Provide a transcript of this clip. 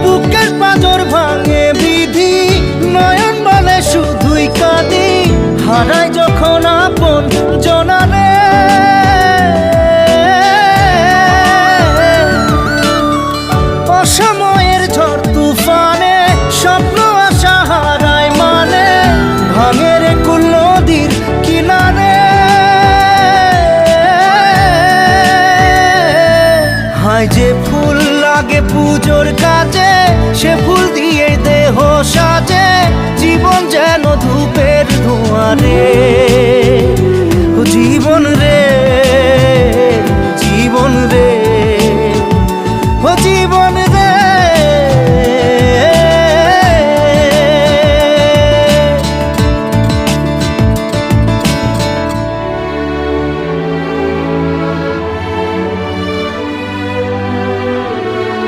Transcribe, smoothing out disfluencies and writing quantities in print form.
বুকের পাঁজর ভাঙে বিধি, নয়ন বলে শুধুই কাঁদি, হারাই যখন আপন জনারে। অসময়ের ঝড় তুফানে স্বপ্ন আশা হারায় মানে, ভাঙে রে কুল নদীর কিনারে। হায় যে ফুল লাগে পুজোর কাজে, সে ফুল দিয়ে দেহ সাজে, জীবন যেন ধূপের ধোঁয়ারে। জীবন রে, জীবন রে, ও জীবন